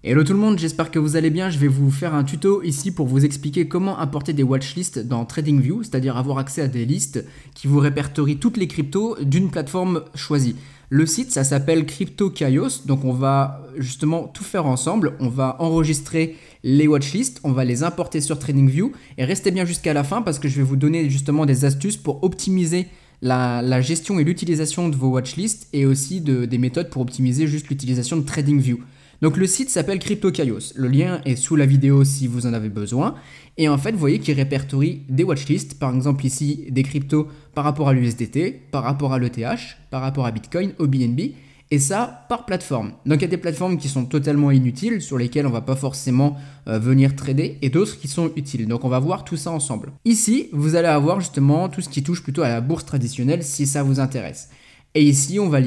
Hello tout le monde, j'espère que vous allez bien. Je vais vous faire un tuto ici pour vous expliquer comment importer des watchlists dans TradingView, c'est-à-dire avoir accès à des listes qui vous répertorient toutes les cryptos d'une plateforme choisie. Le site, ça s'appelle CryptoKaios, donc on va justement tout faire ensemble. On va enregistrer les watchlists, on va les importer sur TradingView et restez bien jusqu'à la fin parce que je vais vous donner justement des astuces pour optimiser la gestion et l'utilisation de vos watchlists et aussi des méthodes pour optimiser juste l'utilisation de TradingView. Donc le site s'appelle CryptoKaios, le lien est sous la vidéo si vous en avez besoin. Et en fait, vous voyez qu'il répertorie des watchlists, par exemple ici des cryptos par rapport à l'USDT, par rapport à l'ETH, par rapport à Bitcoin, au BNB, et ça par plateforme. Donc il y a des plateformes qui sont totalement inutiles, sur lesquelles on ne va pas forcément venir trader, et d'autres qui sont utiles. Donc on va voir tout ça ensemble. Ici, vous allez avoir justement tout ce qui touche plutôt à la bourse traditionnelle si ça vous intéresse. Et ici, on va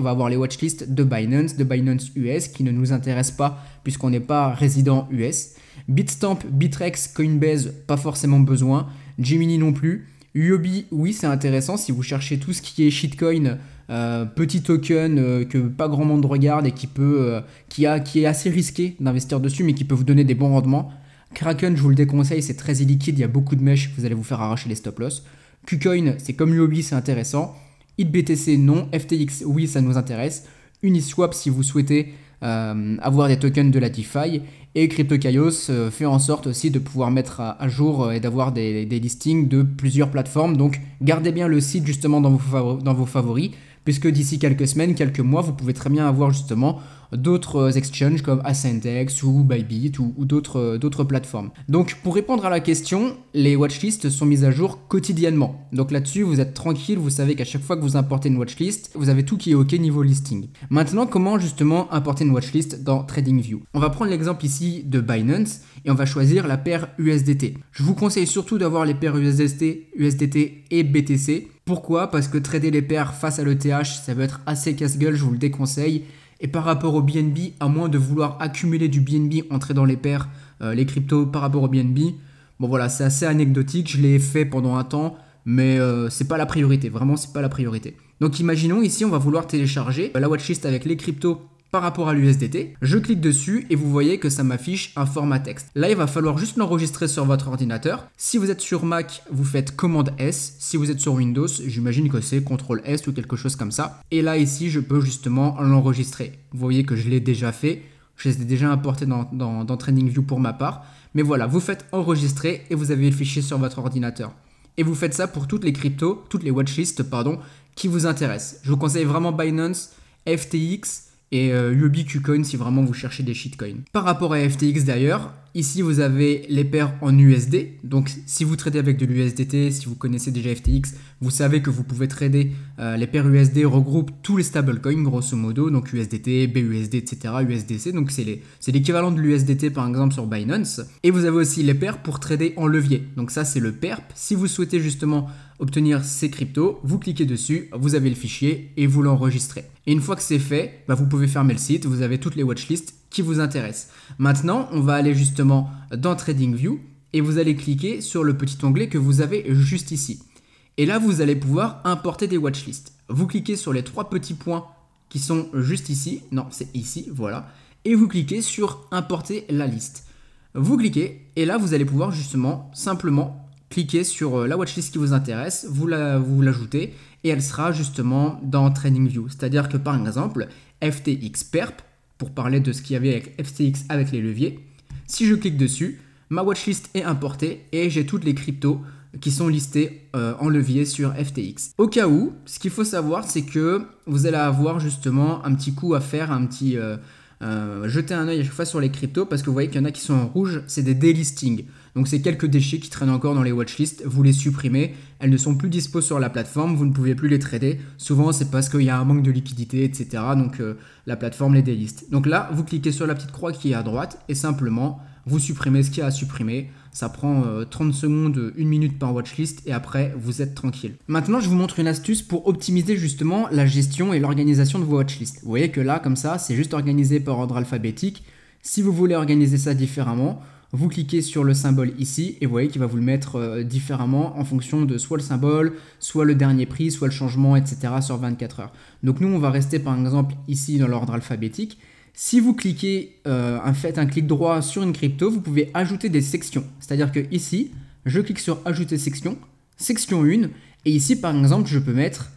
avoir les watchlists de Binance US qui ne nous intéressent pas puisqu'on n'est pas résident US. Bitstamp, Bitrex, Coinbase, pas forcément besoin. Gemini non plus. Huobi, oui, c'est intéressant si vous cherchez tout ce qui est shitcoin, petit token que pas grand monde regarde et qui est assez risqué d'investir dessus mais qui peut vous donner des bons rendements. Kraken, je vous le déconseille, c'est très illiquide, il y a beaucoup de mèches, vous allez vous faire arracher les stop loss. KuCoin, c'est comme Huobi, c'est intéressant. HitBTC, non. FTX, oui, ça nous intéresse. Uniswap, si vous souhaitez avoir des tokens de la DeFi. Et CryptoKaios fait en sorte aussi de pouvoir mettre à jour et d'avoir des listings de plusieurs plateformes. Donc, gardez bien le site justement dans vos favoris, puisque d'ici quelques semaines, quelques mois, vous pouvez très bien avoir justement d'autres exchanges comme Ascendex ou Bybit ou d'autres plateformes. Donc pour répondre à la question, les watchlists sont mises à jour quotidiennement. Donc là-dessus, vous êtes tranquille, vous savez qu'à chaque fois que vous importez une watchlist, vous avez tout qui est OK niveau listing. Maintenant, comment justement importer une watchlist dans TradingView? On va prendre l'exemple ici de Binance et on va choisir la paire USDT. Je vous conseille surtout d'avoir les paires USDT et BTC. Pourquoi? Parce que trader les paires face à l'ETH, ça peut être assez casse-gueule, je vous le déconseille. Et par rapport au BNB, à moins de vouloir accumuler du BNB, entrer dans les paires, les cryptos par rapport au BNB, bon voilà, c'est assez anecdotique, je l'ai fait pendant un temps, mais c'est pas la priorité, vraiment c'est pas la priorité. Donc imaginons ici, on va vouloir télécharger la watchlist avec les cryptos par rapport à l'USDT, je clique dessus et vous voyez que ça m'affiche un format texte. Là, il va falloir juste l'enregistrer sur votre ordinateur. Si vous êtes sur Mac, vous faites commande S. Si vous êtes sur Windows, j'imagine que c'est CTRL S ou quelque chose comme ça. Et là, ici, je peux justement l'enregistrer. Vous voyez que je l'ai déjà fait. Je les ai déjà importés dans TradingView pour ma part. Mais voilà, vous faites enregistrer et vous avez le fichier sur votre ordinateur. Et vous faites ça pour toutes les cryptos, toutes les watchlists, qui vous intéressent. Je vous conseille vraiment Binance, FTX, et Huobi, KuCoin si vraiment vous cherchez des shitcoins. Par rapport à FTX d'ailleurs, ici vous avez les paires en USD. Donc si vous tradez avec de l'USDT, si vous connaissez déjà FTX, vous savez que vous pouvez trader les paires USD regroupent tous les stablecoins grosso modo, donc USDT, BUSD, etc., USDC. Donc c'est l'équivalent de l'USDT par exemple sur Binance. Et vous avez aussi les paires pour trader en levier. Donc ça c'est le PERP. Si vous souhaitez justement obtenir ces cryptos, vous cliquez dessus, vous avez le fichier et vous l'enregistrez. Et une fois que c'est fait, vous pouvez fermer le site, vous avez toutes les watchlists qui vous intéressent. Maintenant, on va aller justement dans TradingView et vous allez cliquer sur le petit onglet que vous avez juste ici. Et là, vous allez pouvoir importer des watchlists. Vous cliquez sur les trois petits points qui sont juste ici. Non, c'est ici, voilà. Et vous cliquez sur importer la liste. Vous cliquez et là, vous allez pouvoir justement simplement cliquez sur la watchlist qui vous intéresse, vous l'ajoutez et elle sera justement dans TradingView. C'est-à-dire que par exemple, FTX PERP, pour parler de ce qu'il y avait avec FTX avec les leviers, si je clique dessus, ma watchlist est importée et j'ai toutes les cryptos qui sont listées en levier sur FTX. Au cas où, ce qu'il faut savoir, c'est que vous allez avoir justement un petit coup à faire, jeter un œil à chaque fois sur les cryptos parce que vous voyez qu'il y en a qui sont en rouge, c'est des délistings. Donc c'est quelques déchets qui traînent encore dans les watchlists, vous les supprimez, elles ne sont plus dispo sur la plateforme, vous ne pouvez plus les trader. Souvent c'est parce qu'il y a un manque de liquidité, etc. Donc la plateforme les déliste. Donc là, vous cliquez sur la petite croix qui est à droite et simplement vous supprimez ce qu'il y a à supprimer. Ça prend 30 secondes, 1 minute par watchlist et après vous êtes tranquille. Maintenant je vous montre une astuce pour optimiser justement la gestion et l'organisation de vos watchlists. Vous voyez que là comme ça c'est juste organisé par ordre alphabétique. Si vous voulez organiser ça différemment, vous cliquez sur le symbole ici et vous voyez qu'il va vous le mettre différemment en fonction de soit le symbole, soit le dernier prix, soit le changement, etc. sur 24 heures. Donc nous on va rester par exemple ici dans l'ordre alphabétique. Si vous cliquez, faites un clic droit sur une crypto, vous pouvez ajouter des sections. C'est-à-dire que ici, je clique sur ajouter section, section 1, et ici par exemple, je peux mettre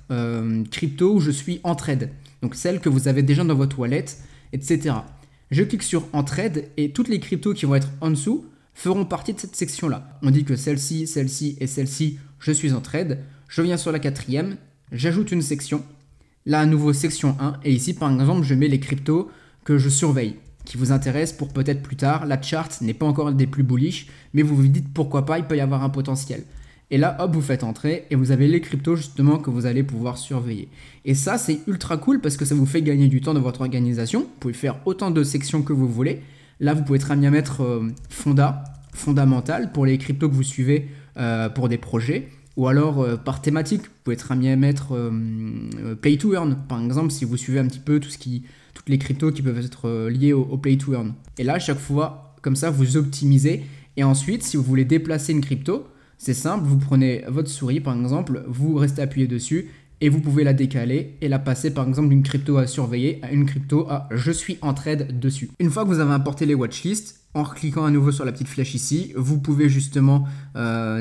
crypto où je suis en trade. Donc celle que vous avez déjà dans votre wallet, etc. Je clique sur en trade et toutes les cryptos qui vont être en dessous feront partie de cette section-là. On dit que celle-ci, celle-ci et celle-ci, je suis en trade. Je viens sur la 4e, j'ajoute une section. Là, à nouveau, section 1. Et ici, par exemple, je mets les cryptos que je surveille, qui vous intéressent pour peut-être plus tard. La chart n'est pas encore des plus bullish, mais vous vous dites pourquoi pas, il peut y avoir un potentiel. Et là, hop, vous faites entrer et vous avez les cryptos justement que vous allez pouvoir surveiller. Et ça, c'est ultra cool parce que ça vous fait gagner du temps dans votre organisation. Vous pouvez faire autant de sections que vous voulez. Là, vous pouvez très bien mettre fondamental pour les cryptos que vous suivez pour des projets. Ou alors par thématique, vous pouvez très bien mettre pay to earn. Par exemple, si vous suivez un petit peu toutes les cryptos qui peuvent être liées au pay to earn. Et là, à chaque fois, comme ça, vous optimisez. Et ensuite, si vous voulez déplacer une crypto, c'est simple, vous prenez votre souris par exemple, vous restez appuyé dessus et vous pouvez la décaler et la passer par exemple d'une crypto à surveiller à une crypto à je suis en trade dessus. Une fois que vous avez importé les watchlists, en cliquant à nouveau sur la petite flèche ici, vous pouvez justement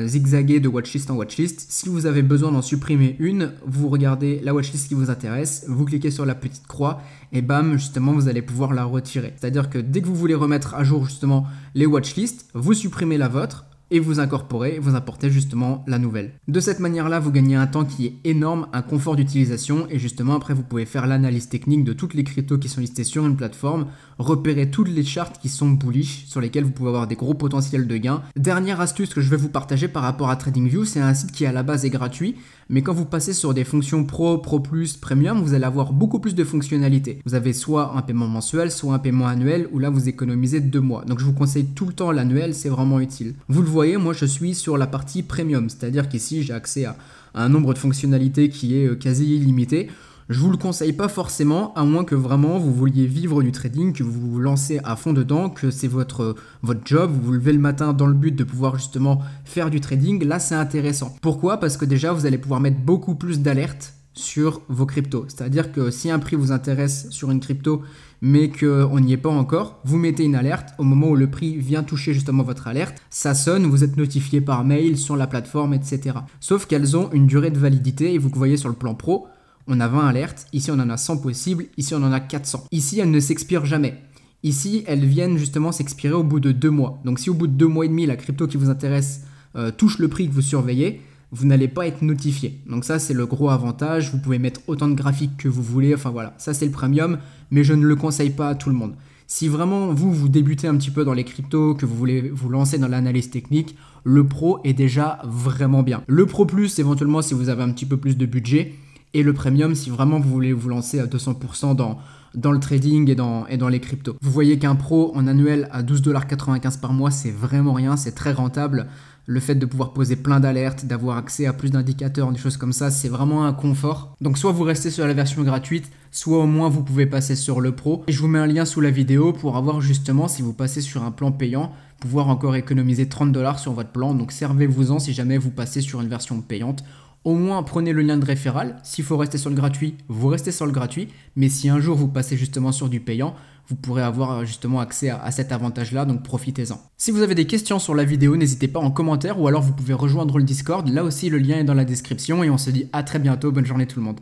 zigzaguer de watchlist en watchlist. Si vous avez besoin d'en supprimer une, vous regardez la watchlist qui vous intéresse, vous cliquez sur la petite croix et bam, justement, vous allez pouvoir la retirer. C'est-à-dire que dès que vous voulez remettre à jour justement les watchlists, vous supprimez la vôtre et vous incorporez, vous importez justement la nouvelle. De cette manière-là, vous gagnez un temps qui est énorme, un confort d'utilisation et justement après vous pouvez faire l'analyse technique de toutes les cryptos qui sont listées sur une plateforme, repérer toutes les charts qui sont bullish sur lesquelles vous pouvez avoir des gros potentiels de gains. Dernière astuce que je vais vous partager par rapport à TradingView, c'est un site qui à la base est gratuit, mais quand vous passez sur des fonctions Pro, Pro Plus, Premium, vous allez avoir beaucoup plus de fonctionnalités. Vous avez soit un paiement mensuel, soit un paiement annuel, où là vous économisez 2 mois. Donc je vous conseille tout le temps l'annuel, c'est vraiment utile. Vous le voyez, moi je suis sur la partie Premium, c'est-à-dire qu'ici j'ai accès à un nombre de fonctionnalités qui est quasi illimité. Je vous le conseille pas forcément, à moins que vraiment vous vouliez vivre du trading, que vous vous lancez à fond dedans, que c'est votre job, vous vous levez le matin dans le but de pouvoir justement faire du trading. Là, c'est intéressant. Pourquoi? Parce que déjà, vous allez pouvoir mettre beaucoup plus d'alertes sur vos cryptos. C'est-à-dire que si un prix vous intéresse sur une crypto, mais qu'on n'y est pas encore, vous mettez une alerte. Au moment où le prix vient toucher justement votre alerte, ça sonne, vous êtes notifié par mail sur la plateforme, etc. Sauf qu'elles ont une durée de validité et vous voyez sur le plan pro, on a 20 alertes, ici on en a 100 possibles, ici on en a 400. Ici elles ne s'expirent jamais. Ici elles viennent justement s'expirer au bout de 2 mois. Donc si au bout de 2 mois et demi la crypto qui vous intéresse touche le prix que vous surveillez, vous n'allez pas être notifié. Donc ça c'est le gros avantage, vous pouvez mettre autant de graphiques que vous voulez, enfin voilà, ça c'est le premium, mais je ne le conseille pas à tout le monde. Si vraiment vous débutez un petit peu dans les cryptos, que vous voulez vous lancer dans l'analyse technique, le pro est déjà vraiment bien. Le pro plus éventuellement si vous avez un petit peu plus de budget, et le premium si vraiment vous voulez vous lancer à 200% dans le trading et dans les cryptos. Vous voyez qu'un pro en annuel à 12,95$ par mois, c'est vraiment rien, c'est très rentable. Le fait de pouvoir poser plein d'alertes, d'avoir accès à plus d'indicateurs, des choses comme ça, c'est vraiment un confort. Donc soit vous restez sur la version gratuite, soit au moins vous pouvez passer sur le pro. Et je vous mets un lien sous la vidéo pour avoir justement, si vous passez sur un plan payant, pouvoir encore économiser 30$ sur votre plan. Donc servez-vous-en si jamais vous passez sur une version payante. Au moins, prenez le lien de référal. S'il faut rester sur le gratuit, vous restez sur le gratuit. Mais si un jour vous passez justement sur du payant, vous pourrez avoir justement accès à cet avantage-là, donc profitez-en. Si vous avez des questions sur la vidéo, n'hésitez pas en commentaire ou alors vous pouvez rejoindre le Discord. Là aussi, le lien est dans la description et on se dit à très bientôt. Bonne journée tout le monde.